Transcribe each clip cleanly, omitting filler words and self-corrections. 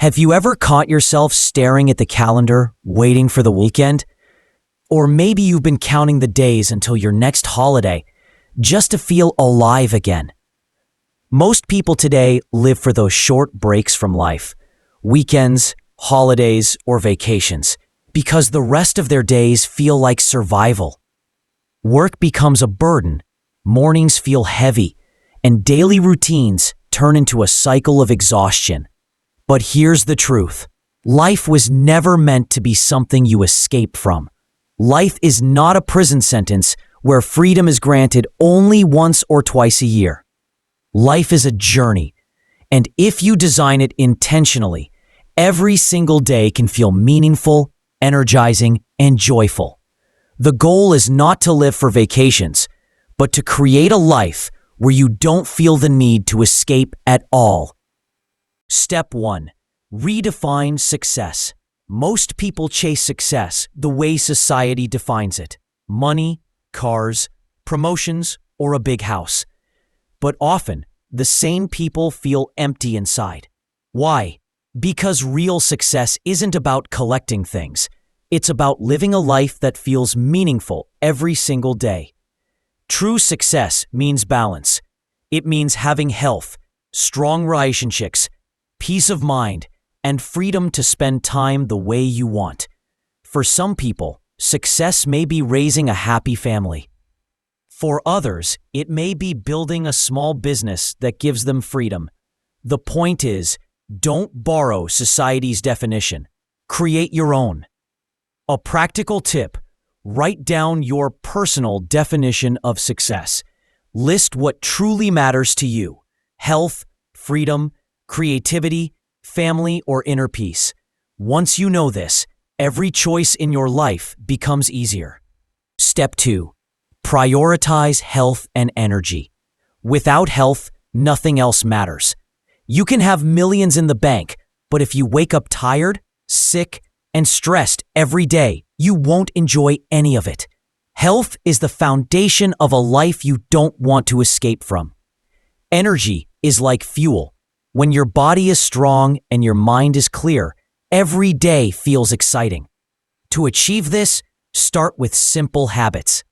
Have you ever caught yourself staring at the calendar, waiting for the weekend? Or maybe you've been counting the days until your next holiday, just to feel alive again. Most people today live for those short breaks from life, weekends, holidays, or vacations, because the rest of their days feel like survival. Work becomes a burden, mornings feel heavy, and daily routines turn into a cycle of exhaustion. But here's the truth. Life was never meant to be something you escape from. Life is not a prison sentence where freedom is granted only once or twice a year. Life is a journey, and if you design it intentionally, every single day can feel meaningful, energizing, and joyful. The goal is not to live for vacations, but to create a life where you don't feel the need to escape at all. Step 1. Redefine success. Most people chase success the way society defines it: money, cars, promotions, or a big house. But often, the same people feel empty inside. Why? Because real success isn't about collecting things. It's about living a life that feels meaningful every single day. True success means balance. It means having health, strong relationships, peace of mind, and freedom to spend time the way you want. For some people, success may be raising a happy family. For others, it may be building a small business that gives them freedom. The point is, don't borrow society's definition. Create your own. A practical tip: write down your personal definition of success. List what truly matters to you: health, freedom, creativity, family, or inner peace. Once you know this, every choice in your life becomes easier. Step 2. Prioritize health and energy. Without health, nothing else matters. You can have millions in the bank, but if you wake up tired, sick, and stressed every day, you won't enjoy any of it. Health is the foundation of a life you don't want to escape from. Energy is like fuel. When your body is strong and your mind is clear, every day feels exciting. To achieve this, start with simple habits.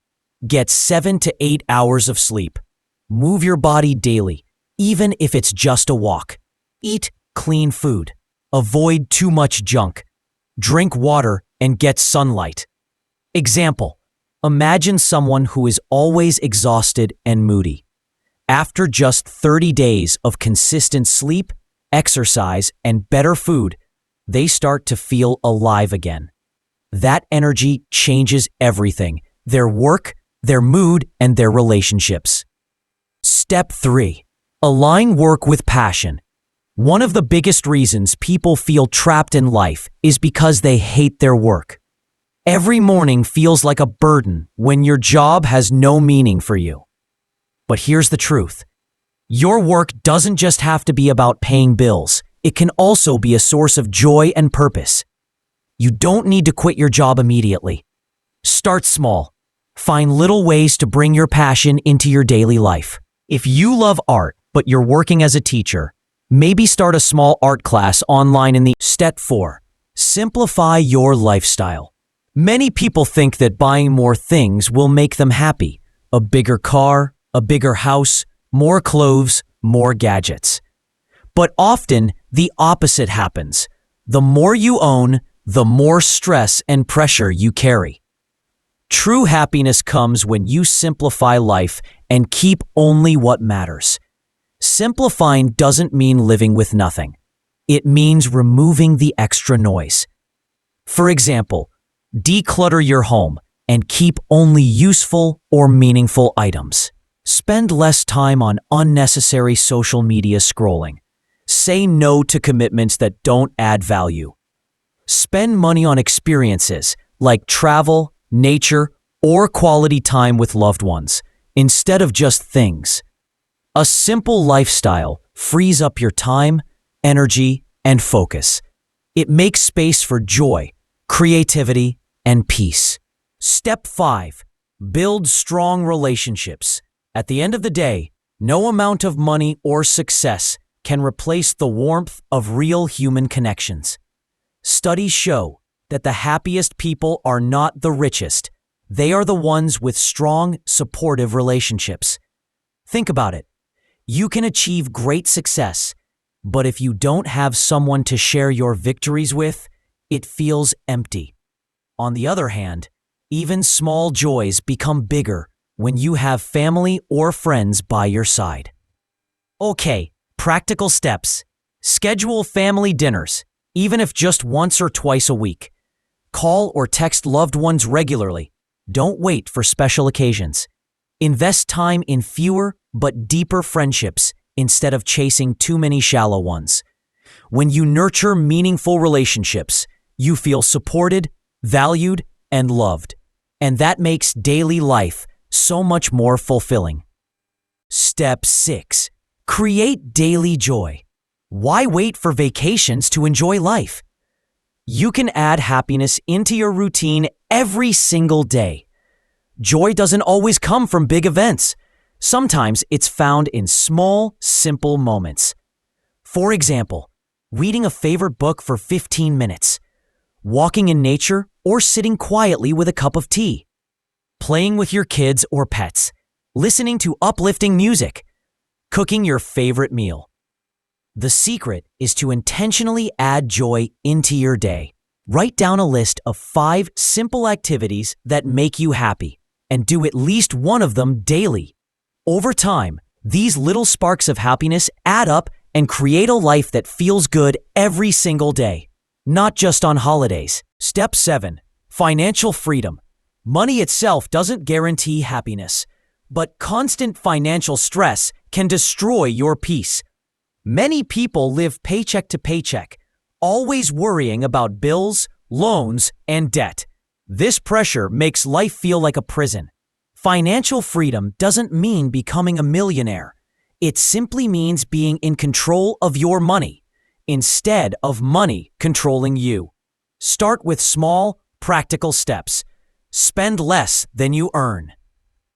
Get 7 to 8 hours of sleep. Move your body daily, even if it's just a walk. Eat clean food. Avoid too much junk. Drink water and get sunlight. Example: imagine someone who is always exhausted and moody. After just 30 days of consistent sleep, exercise, and better food, they start to feel alive again. That energy changes everything: their work, their mood, and their relationships. Step 3. Align work with passion. One of the biggest reasons people feel trapped in life is because they hate their work. Every morning feels like a burden when your job has no meaning for you. But here's the truth. Your work doesn't just have to be about paying bills. It can also be a source of joy and purpose. You don't need to quit your job immediately. Start small. Find little ways to bring your passion into your daily life. If you love art, but you're working as a teacher, maybe start a small art class online in the Step 4. Simplify your lifestyle. Many people think that buying more things will make them happy. A bigger car, a bigger house, more clothes, more gadgets. But often, the opposite happens. The more you own, the more stress and pressure you carry. True happiness comes when you simplify life and keep only what matters. Simplifying doesn't mean living with nothing. It means removing the extra noise. For example, declutter your home and keep only useful or meaningful items. Spend less time on unnecessary social media scrolling. Say no to commitments that don't add value. Spend money on experiences like travel, nature, or quality time with loved ones, instead of just things. A simple lifestyle frees up your time, energy, and focus. It makes space for joy, creativity, and peace. Step 5. Build strong relationships. At the end of the day, no amount of money or success can replace the warmth of real human connections. Studies show that the happiest people are not the richest. They are the ones with strong, supportive relationships. Think about it. You can achieve great success, but if you don't have someone to share your victories with, it feels empty. On the other hand, even small joys become bigger when you have family or friends by your side. Okay, practical steps. Schedule family dinners, even if just once or twice a week. Call or text loved ones regularly. Don't wait for special occasions. Invest time in fewer but deeper friendships instead of chasing too many shallow ones. When you nurture meaningful relationships, you feel supported, valued, and loved. And that makes daily life so much more fulfilling. Step 6. Create daily joy. Why wait for vacations to enjoy life? You can add happiness into your routine every single day. Joy doesn't always come from big events. Sometimes it's found in small, simple moments. For example, reading a favorite book for 15 minutes, walking in nature, or sitting quietly with a cup of tea, playing with your kids or pets, listening to uplifting music, cooking your favorite meal. The secret is to intentionally add joy into your day. Write down a list of 5 simple activities that make you happy, and do at least one of them daily. Over time, these little sparks of happiness add up and create a life that feels good every single day, not just on holidays. Step 7. Financial freedom. Money itself doesn't guarantee happiness, but constant financial stress can destroy your peace. Many people live paycheck to paycheck, always worrying about bills, loans, and debt. This pressure makes life feel like a prison. Financial freedom doesn't mean becoming a millionaire. It simply means being in control of your money, instead of money controlling you. Start with small, practical steps. Spend less than you earn.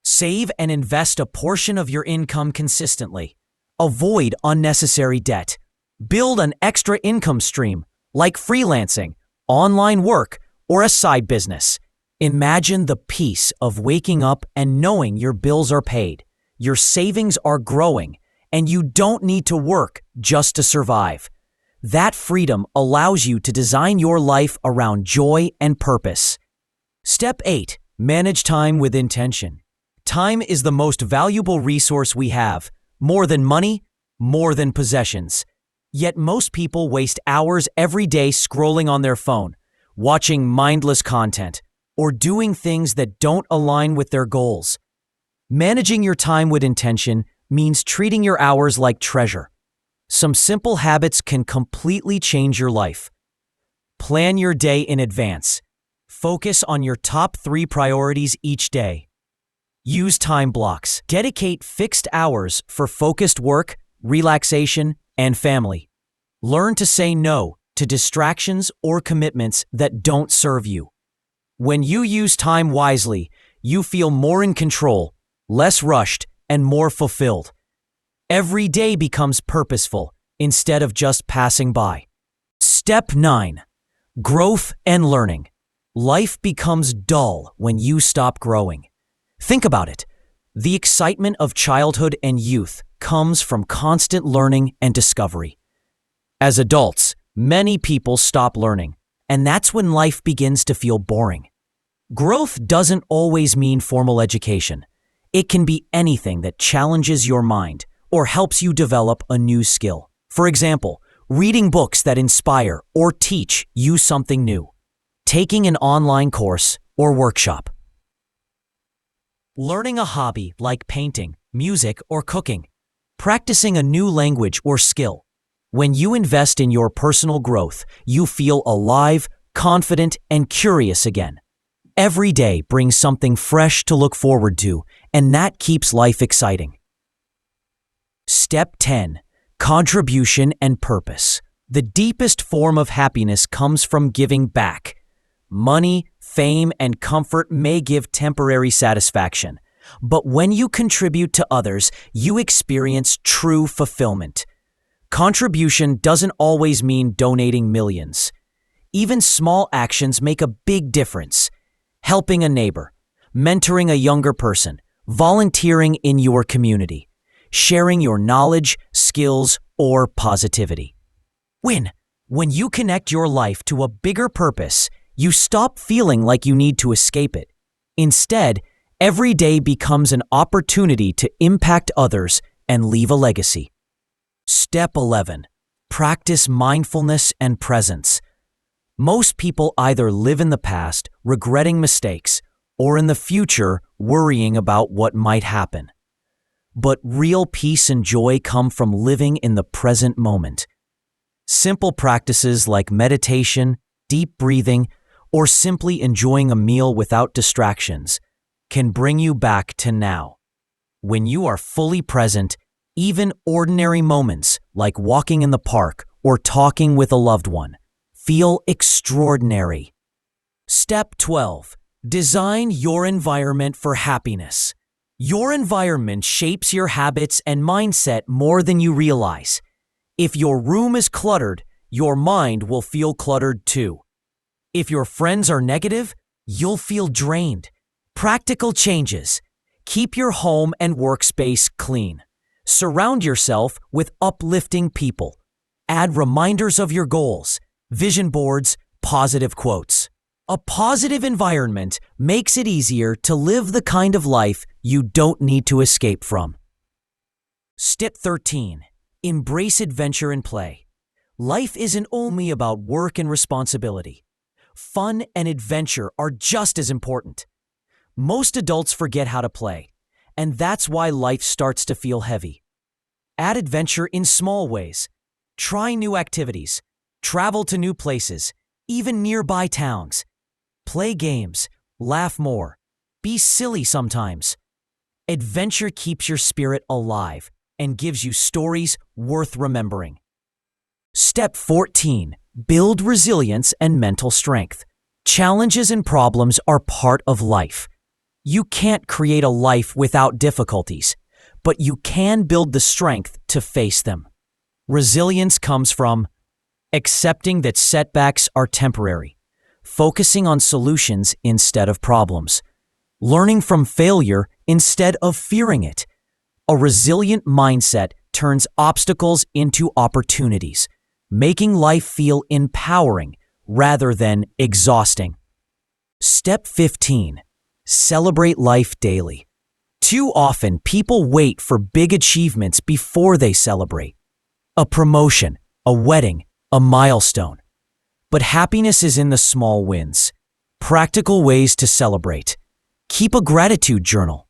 Save and invest a portion of your income consistently. Avoid unnecessary debt. Build an extra income stream, like freelancing, online work, or a side business. Imagine the peace of waking up and knowing your bills are paid, your savings are growing, and you don't need to work just to survive. That freedom allows you to design your life around joy and purpose. Step 8. Manage time with intention. Time is the most valuable resource we have, more than money, more than possessions. Yet most people waste hours every day scrolling on their phone, watching mindless content, or doing things that don't align with their goals. Managing your time with intention means treating your hours like treasure. Some simple habits can completely change your life. Plan your day in advance. Focus on your top 3 priorities each day. Use time blocks. Dedicate fixed hours for focused work, relaxation, and family. Learn to say no to distractions or commitments that don't serve you. When you use time wisely, you feel more in control, less rushed, and more fulfilled. Every day becomes purposeful instead of just passing by. Step 9. Growth and learning. Life becomes dull when you stop growing. Think about it. The excitement of childhood and youth comes from constant learning and discovery. As adults, many people stop learning, and that's when life begins to feel boring. Growth doesn't always mean formal education. It can be anything that challenges your mind or helps you develop a new skill. For example, reading books that inspire or teach you something new. Taking an online course or workshop. Learning a hobby like painting, music, or cooking. Practicing a new language or skill. When you invest in your personal growth, you feel alive, confident, and curious again. Every day brings something fresh to look forward to, and that keeps life exciting. Step 10. Contribution and purpose. The deepest form of happiness comes from giving back. Money, fame, and comfort may give temporary satisfaction, but when you contribute to others, you experience true fulfillment. Contribution doesn't always mean donating millions. Even small actions make a big difference. Helping a neighbor, mentoring a younger person, volunteering in your community, sharing your knowledge, skills, or positivity. When you connect your life to a bigger purpose, you stop feeling like you need to escape it. Instead, every day becomes an opportunity to impact others and leave a legacy. Step 11. Practice mindfulness and presence. Most people either live in the past, regretting mistakes, or in the future, worrying about what might happen. But real peace and joy come from living in the present moment. Simple practices like meditation, deep breathing, or simply enjoying a meal without distractions can bring you back to now. When you are fully present, even ordinary moments like walking in the park or talking with a loved one feel extraordinary. Step 12. Design your environment for happiness. Your environment shapes your habits and mindset more than you realize. If your room is cluttered, your mind will feel cluttered too. If your friends are negative, you'll feel drained. Practical changes. Keep your home and workspace clean. Surround yourself with uplifting people. Add reminders of your goals, vision boards, positive quotes. A positive environment makes it easier to live the kind of life you don't need to escape from. Step 13. Embrace adventure and play. Life isn't only about work and responsibility. Fun and adventure are just as important. Most adults forget how to play, and that's why life starts to feel heavy. Add adventure in small ways. Try new activities. Travel to new places, even nearby towns. Play games. Laugh more. Be silly sometimes. Adventure keeps your spirit alive and gives you stories worth remembering. Step 14. Build resilience and mental strength. Challenges and problems are part of life. You can't create a life without difficulties, but you can build the strength to face them. Resilience comes from accepting that setbacks are temporary, focusing on solutions instead of problems, learning from failure instead of fearing it. A resilient mindset turns obstacles into opportunities, making life feel empowering rather than exhausting. Step 15. Celebrate life daily. Too often, people wait for big achievements before they celebrate. A promotion, a wedding, a milestone. But happiness is in the small wins. Practical ways to celebrate. Keep a gratitude journal.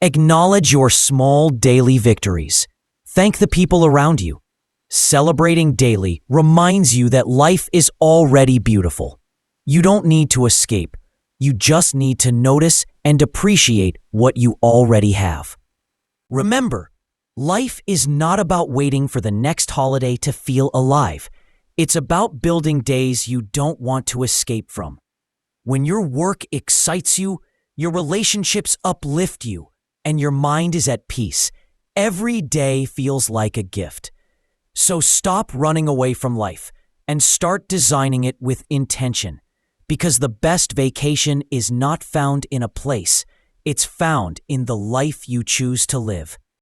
Acknowledge your small daily victories. Thank the people around you. Celebrating daily reminds you that life is already beautiful. You don't need to escape. You just need to notice and appreciate what you already have. Remember, life is not about waiting for the next holiday to feel alive. It's about building days you don't want to escape from. When your work excites you, your relationships uplift you, and your mind is at peace, every day feels like a gift. So stop running away from life and start designing it with intention. Because the best vacation is not found in a place, it's found in the life you choose to live.